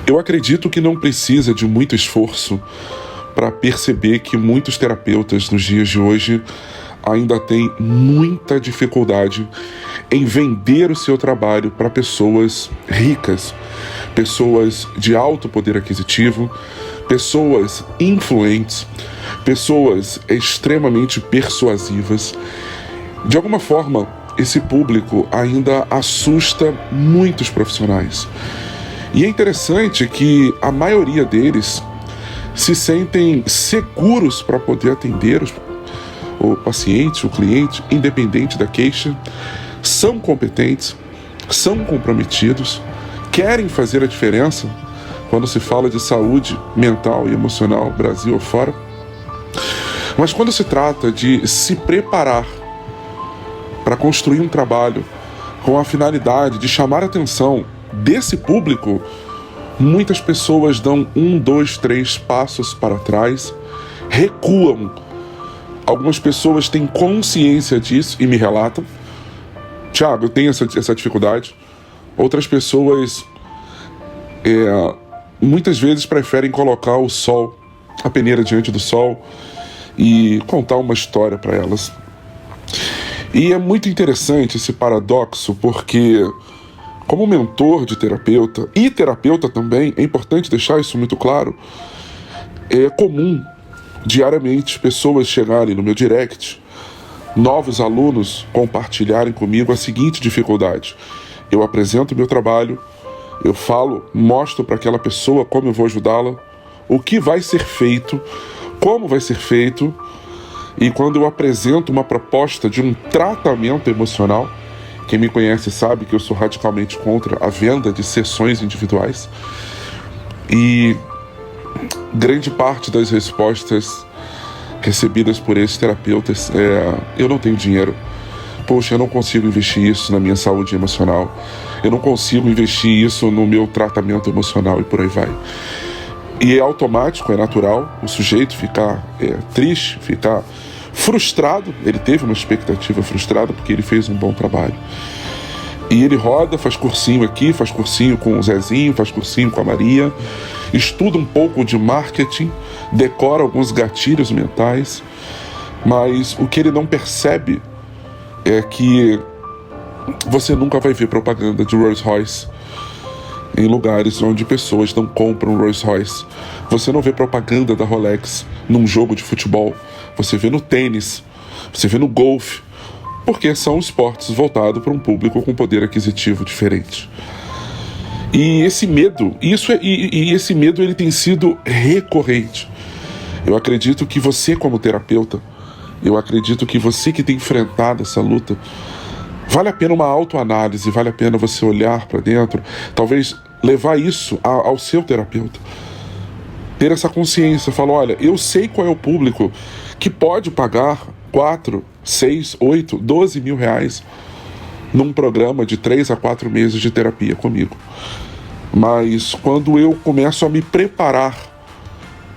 Eu acredito que não precisa de muito esforço para perceber que muitos terapeutas nos dias de hoje ainda têm muita dificuldade em vender o seu trabalho para pessoas ricas, pessoas de alto poder aquisitivo, pessoas influentes, pessoas extremamente persuasivas. De alguma forma, esse público ainda assusta muitos profissionais. E é interessante que a maioria deles se sentem seguros para poder atender o paciente, o cliente, independente da queixa, são competentes, são comprometidos, querem fazer a diferença quando se fala de saúde mental e emocional, Brasil ou fora. Mas quando se trata de se preparar para construir um trabalho com a finalidade de chamar a atenção desse público, muitas pessoas dão 1, 2, 3 passos para trás, recuam. Algumas pessoas têm consciência disso e me relatam: Thiago, eu tenho essa dificuldade. Outras pessoas muitas vezes preferem colocar o sol, a peneira diante do sol e contar uma história para elas. E é muito interessante esse paradoxo, porque como mentor de terapeuta e terapeuta também, é importante deixar isso muito claro, é comum diariamente pessoas chegarem no meu direct, novos alunos compartilharem comigo a seguinte dificuldade: eu apresento meu trabalho, eu falo, mostro para aquela pessoa como eu vou ajudá-la, o que vai ser feito, como vai ser feito, e quando eu apresento uma proposta de um tratamento emocional, quem me conhece sabe que eu sou radicalmente contra a venda de sessões individuais, e grande parte das respostas recebidas por esses terapeutas eu não tenho dinheiro. Poxa, eu não consigo investir isso na minha saúde emocional. Eu não consigo investir isso no meu tratamento emocional e por aí vai. E é automático, é natural o sujeito ficar triste, ficar frustrado. Ele teve uma expectativa frustrada porque ele fez um bom trabalho. E ele roda, faz cursinho aqui, faz cursinho com o Zezinho, faz cursinho com a Maria, estuda um pouco de marketing, decora alguns gatilhos mentais, mas o que ele não percebe é que você nunca vai ver propaganda de Rolls Royce em lugares onde pessoas não compram Rolls Royce. Você não vê propaganda da Rolex num jogo de futebol. Você vê no tênis, você vê no golfe, porque são esportes voltados para um público com poder aquisitivo diferente. E esse medo, esse medo ele tem sido recorrente. Eu acredito que você, como terapeuta, eu acredito que você que tem enfrentado essa luta, vale a pena uma autoanálise, vale a pena você olhar para dentro, talvez levar isso ao seu terapeuta. Ter essa consciência, falar: olha, eu sei qual é o público que pode pagar 4, 6, 8, 12 mil reais num programa de 3 a 4 meses de terapia comigo. Mas quando eu começo a me preparar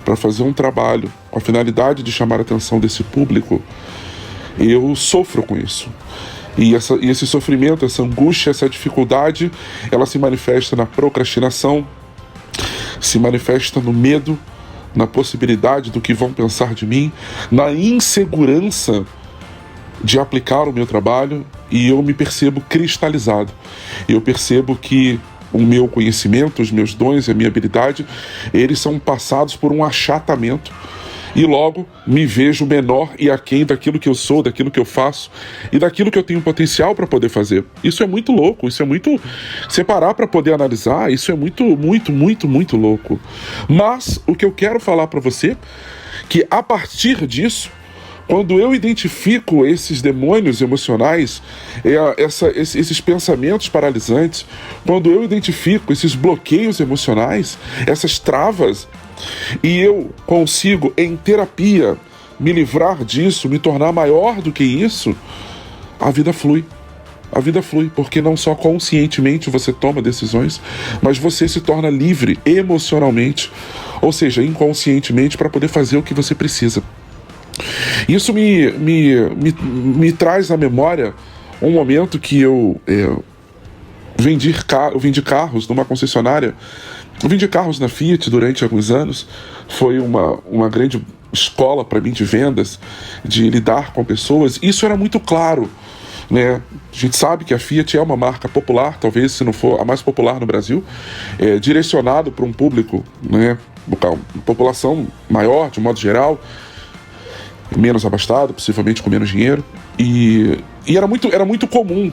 para fazer um trabalho com a finalidade de chamar a atenção desse público, eu sofro com isso. E esse sofrimento, essa angústia, essa dificuldade, ela se manifesta na procrastinação, se manifesta no medo, na possibilidade do que vão pensar de mim, na insegurança de aplicar o meu trabalho, e eu me percebo cristalizado. Eu percebo que o meu conhecimento, os meus dons e a minha habilidade, eles são passados por um achatamento, e logo me vejo menor e aquém daquilo que eu sou, daquilo que eu faço e daquilo que eu tenho potencial para poder fazer. Isso é muito louco, isso é muito... Separar para poder analisar, isso é muito, muito, muito, muito louco. Mas o que eu quero falar para você, que a partir disso, quando eu identifico esses demônios emocionais, esses pensamentos paralisantes, quando eu identifico esses bloqueios emocionais, essas travas, e eu consigo, em terapia, me livrar disso, me tornar maior do que isso, a vida flui. A vida flui, porque não só conscientemente você toma decisões, mas você se torna livre emocionalmente, ou seja, inconscientemente, para poder fazer o que você precisa. Isso me traz à memória um momento que eu vendi carros numa concessionária Eu vendi carros na Fiat durante alguns anos, foi uma grande escola para mim de vendas, de lidar com pessoas. Isso era muito claro, né? A gente sabe que a Fiat é uma marca popular, talvez se não for a mais popular no Brasil, direcionado para um público, né, uma população maior, de um modo geral, menos abastado, possivelmente com menos dinheiro, e era muito comum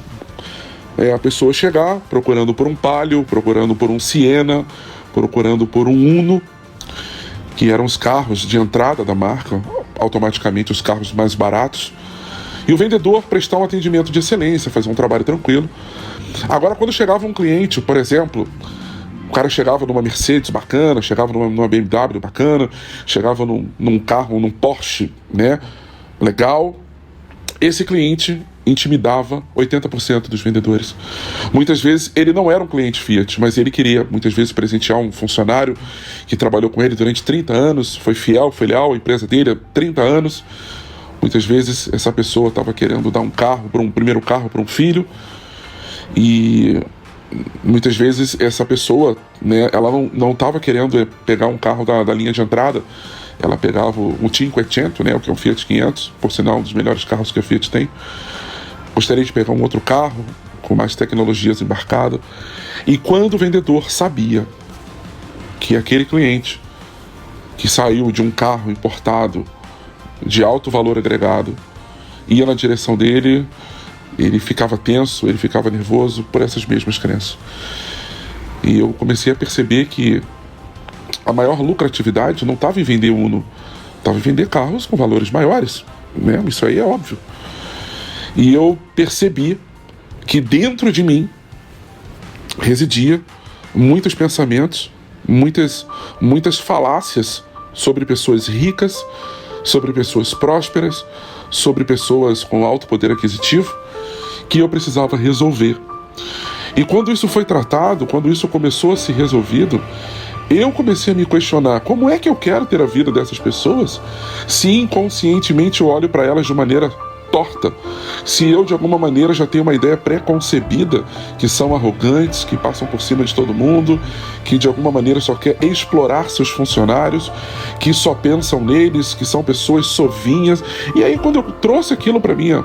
a pessoa chegar procurando por um Palio, procurando por um Siena, procurando por um Uno, que eram os carros de entrada da marca, automaticamente os carros mais baratos, e o vendedor prestar um atendimento de excelência, fazer um trabalho tranquilo. Agora, quando chegava um cliente, por exemplo, o cara chegava numa Mercedes bacana, chegava numa BMW bacana, chegava num carro, num Porsche, né, legal, esse cliente intimidava 80% dos vendedores. Muitas vezes ele não era um cliente Fiat, mas ele queria muitas vezes presentear um funcionário que trabalhou com ele durante 30 anos, foi fiel, foi leal à empresa dele há 30 anos. Muitas vezes essa pessoa estava querendo dar um primeiro carro para um filho, e muitas vezes essa pessoa, né, ela não estava querendo pegar um carro da linha de entrada. Ela pegava um 500, né, que é um Fiat 500, por sinal um dos melhores carros que a Fiat tem. Gostaria de pegar um outro carro com mais tecnologias embarcadas. E quando o vendedor sabia que aquele cliente que saiu de um carro importado de alto valor agregado ia na direção dele, ele ficava tenso, ele ficava nervoso por essas mesmas crenças. E eu comecei a perceber que a maior lucratividade não estava em vender Uno, estava em vender carros com valores maiores, né? Isso aí é óbvio. E eu percebi que dentro de mim residia muitos pensamentos, muitas falácias sobre pessoas ricas, sobre pessoas prósperas, sobre pessoas com alto poder aquisitivo, que eu precisava resolver. E quando isso foi tratado, quando isso começou a ser resolvido, eu comecei a me questionar: como é que eu quero ter a vida dessas pessoas se inconscientemente eu olho para elas de maneira torta? Se eu de alguma maneira já tenho uma ideia pré-concebida que são arrogantes, que passam por cima de todo mundo, que de alguma maneira só quer explorar seus funcionários, que só pensam neles, que são pessoas sovinhas. E aí, quando eu trouxe aquilo para minha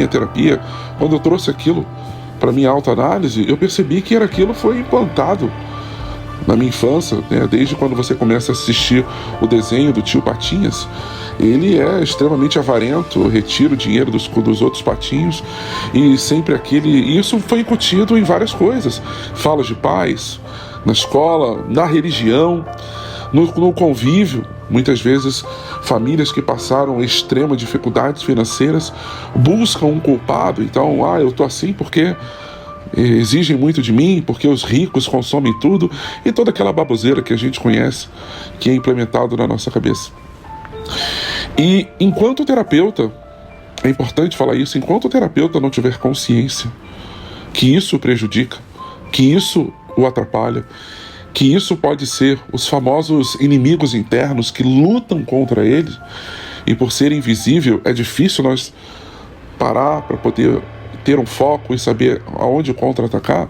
terapia, quando eu trouxe aquilo para minha autoanálise, eu percebi que aquilo foi implantado na minha infância, né? Desde quando você começa a assistir o desenho do tio Patinhas, ele é extremamente avarento, retira o dinheiro dos outros patinhos, e sempre isso foi incutido em várias coisas, falas de paz, na escola, na religião, no convívio. Muitas vezes famílias que passaram extremas dificuldades financeiras buscam um culpado. Então, eu tô assim porque exigem muito de mim, porque os ricos consomem tudo, e toda aquela baboseira que a gente conhece, que é implementado na nossa cabeça. E enquanto terapeuta, é importante falar isso, enquanto o terapeuta não tiver consciência que isso o prejudica, que isso o atrapalha, que isso pode ser os famosos inimigos internos que lutam contra ele, e por ser invisível é difícil nós parar para poder ter um foco e saber aonde contra-atacar,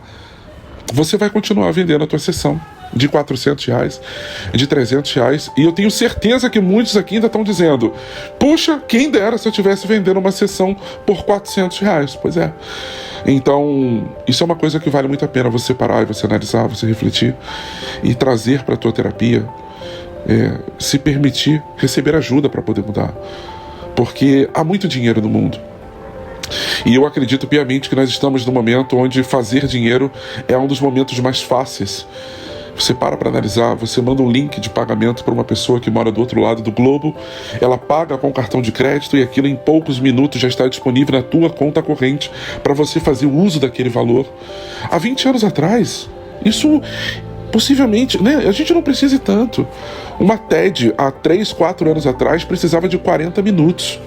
você vai continuar vendendo a tua sessão de R$400, de R$300, e eu tenho certeza que muitos aqui ainda estão dizendo: puxa, quem dera se eu estivesse vendendo uma sessão por R$400. Pois é. Então, isso é uma coisa que vale muito a pena você parar e você analisar, você refletir e trazer para a tua terapia, se permitir receber ajuda para poder mudar, porque há muito dinheiro no mundo. E eu acredito piamente que nós estamos num momento onde fazer dinheiro é um dos momentos mais fáceis. Você para analisar, você manda um link de pagamento para uma pessoa que mora do outro lado do globo, ela paga com cartão de crédito e aquilo em poucos minutos já está disponível na tua conta corrente para você fazer o uso daquele valor. Há 20 anos atrás, isso possivelmente, né, a gente não precisa ir tanto. Uma TED há 3, 4 anos atrás precisava de 40 minutos.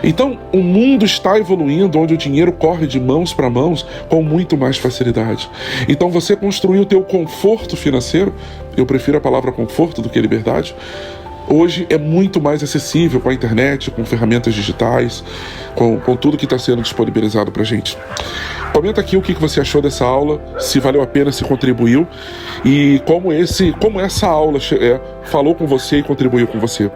Então, o mundo está evoluindo onde o dinheiro corre de mãos para mãos com muito mais facilidade. Então, você construir o teu conforto financeiro, eu prefiro a palavra conforto do que liberdade, hoje é muito mais acessível com a internet, com ferramentas digitais, com tudo que está sendo disponibilizado para a gente. Comenta aqui o que você achou dessa aula, se valeu a pena, se contribuiu, e como essa aula falou com você e contribuiu com você.